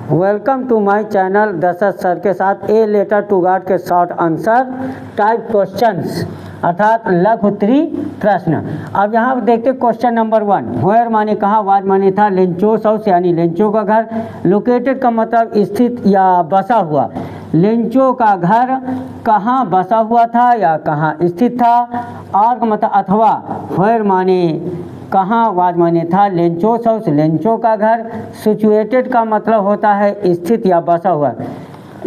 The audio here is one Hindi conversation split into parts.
Welcome to my channel Dashrath sir के साथ ए लेटर टू गॉड के शॉर्ट आंसर टाइप क्वेश्चंस अर्थात लघु उत्तरी प्रश्न। अब यहाँ पर देखते क्वेश्चन नंबर 1। वेयर माने कहाँ, वाज माने था, लेंचोस हाउस यानी लेंचो का घर, लोकेटेड का मतलब स्थित या बसा हुआ। लेंचो का घर कहाँ बसा हुआ था या कहाँ स्थित था। और का मतलब अथवा, वेयर माने कहाँ, वाज माने था, लेंचोस हाउस लेंचो का घर। सिचुएटेड का मतलब होता है स्थित या बसा हुआ।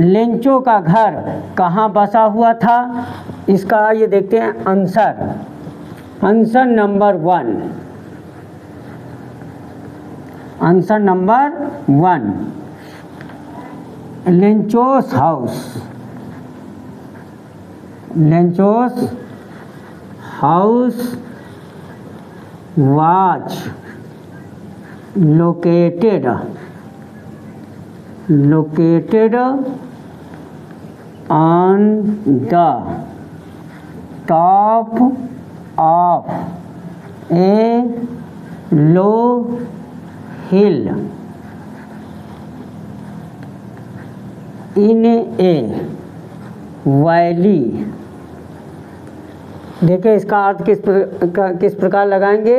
लेंचो का घर कहाँ बसा हुआ था, इसका ये देखते हैं answer. Answer number 1, answer number 1 Lencho's house. Lencho's house was located on the top of a low hill in a valley। देखिए इसका अर्थ किस प्रकार लगाएंगे।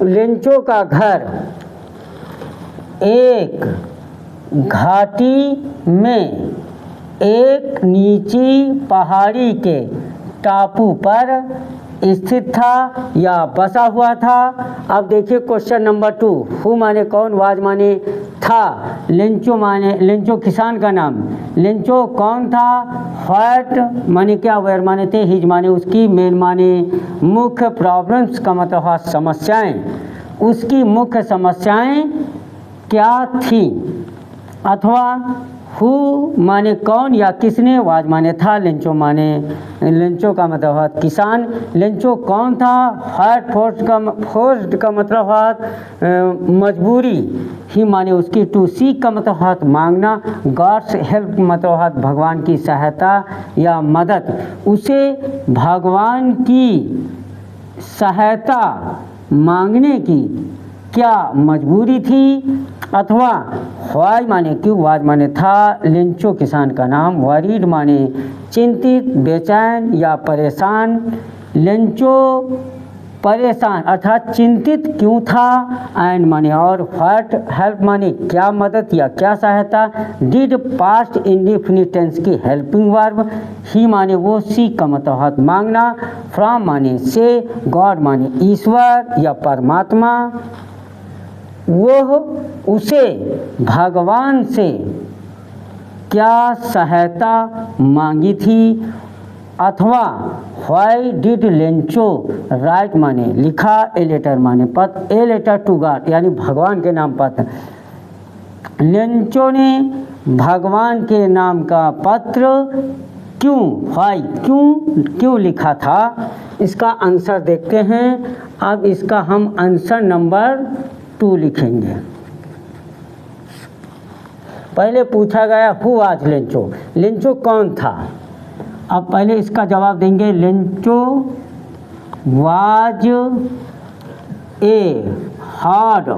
लेंचो का घर एक घाटी में एक नीची पहाड़ी के टापू पर स्थित था या बसा हुआ था। अब देखिए क्वेश्चन नंबर 2। हु माने कौन, वाज माने था, लेंचो माने लेंचो किसान का नाम, लेंचो कौन था, व्हाट माने क्या, वेयर माने थे, हिज माने उसकी, मेन माने मुख्य, प्रॉब्लम्स का मतलब समस्याएं, उसकी मुख्य समस्याएं क्या थी। अथवा हु माने कौन या किसने, वाज माने था, लेंचो माने लेंचो का मतलब है किसान, लेंचो कौन था, व्हाट फोर्स्ड का मतलब है मजबूरी, ही माने उसकी, टू सीक का मतलब है मांगना, गॉड्स हेल्प मतलब है भगवान की सहायता या मदद, उसे भगवान की सहायता मांगने की क्या मजबूरी थी। अथवा वाज माने क्यों, वाज माने था, लेंचो किसान का नाम, वरीड माने चिंतित, बेचैन या परेशान, लेंचो परेशान अर्थात चिंतित क्यों था, एंड माने और, व्हाट हेल्प माने क्या मदद या क्या सहायता, डिड पास्ट इंडेफिनिट टेंस की हेल्पिंग वर्ब, ही माने वो, सी का मतलब मांगना, फ्रॉम माने से, गॉड माने ईश्वर या परमात्मा, वह उसे भगवान से क्या सहायता मांगी थी। अथवा व्हाई डिड लेंचो राइट माने लिखा, ए लेटर माने पत्र, ए लेटर टू गॉड यानी भगवान के नाम पत्र, लेंचो ने भगवान के नाम का पत्र क्यों, व्हाई क्यों लिखा था। इसका आंसर देखते हैं। अब इसका हम आंसर नंबर 2 लिखेंगे। पहले पूछा गया हु वाज लेंचो, लेंचो कौन था। अब पहले इसका जवाब देंगे। Lencho was a hard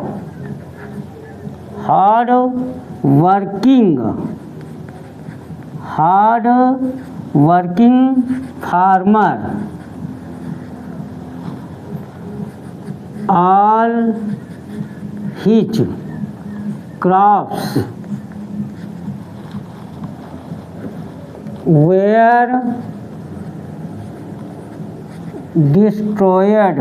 working farmer, all his crops were destroyed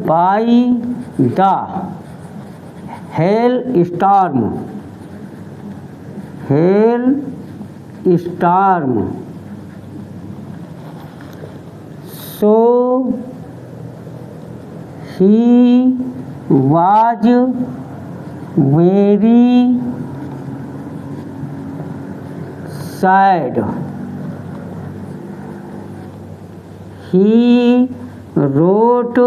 by the hailstorm, so he was very sad. He wrote a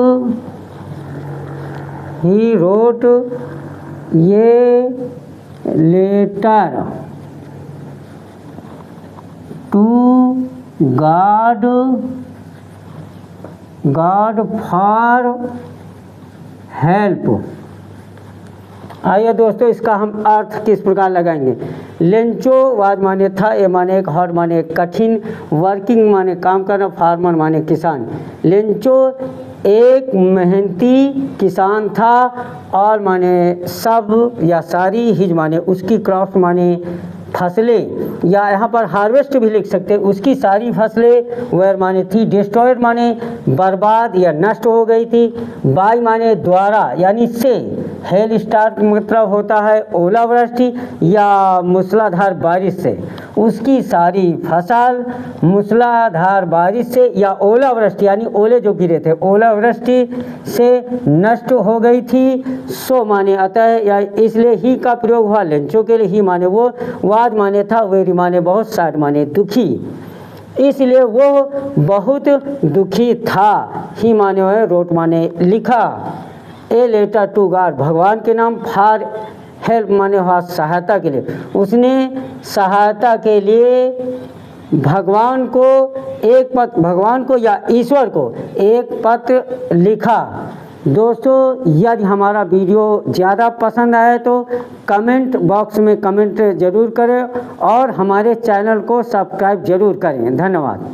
letter to God for help. आइए दोस्तों, इसका हम अर्थ किस प्रकार लगाएंगे। लेंचो वाज माने था, ए माने एक, हॉर्ड माने कठिन, वर्किंग माने काम करना, फार्मर माने किसान। लेंचो एक मेहनती किसान था, और माने सब या सारी, हिज माने उसकी, क्रॉप्स माने फसलें, या यहाँ पर हार्वेस्ट भी लिख सकते हैं, उसकी सारी फसलें, वेयर माने थी, डिस्ट्रॉयड माने बर्बाद या नष्ट हो गई थी, बाय माने द्वारा यानी से, हेल स्टार्ट मतलब होता है ओलावृष्टि या मूसलाधार बारिश से, उसकी सारी फसल मूसलाधार बारिश से या ओलावृष्टि यानी ओले जो गिरे थे ओलावृष्टि से नष्ट हो गई थी। सो माने अतः या इसलिए ही का प्रयोग हुआ लेंचो के लिए। ही माने वो, वाद माने था, वेरी माने बहुत, सैड माने दुखी, इसलिए वो बहुत दुखी था। ही माने है रोट माने लिखा, ए लेटर टू गॉड भगवान के नाम, फॉर हेल्प माने हुआ सहायता के लिए, उसने सहायता के लिए भगवान को एक पत्र, भगवान को या ईश्वर को एक पत्र लिखा। दोस्तों, यदि हमारा वीडियो ज़्यादा पसंद आए तो कमेंट बॉक्स में कमेंट ज़रूर करें और हमारे चैनल को सब्सक्राइब ज़रूर करें। धन्यवाद।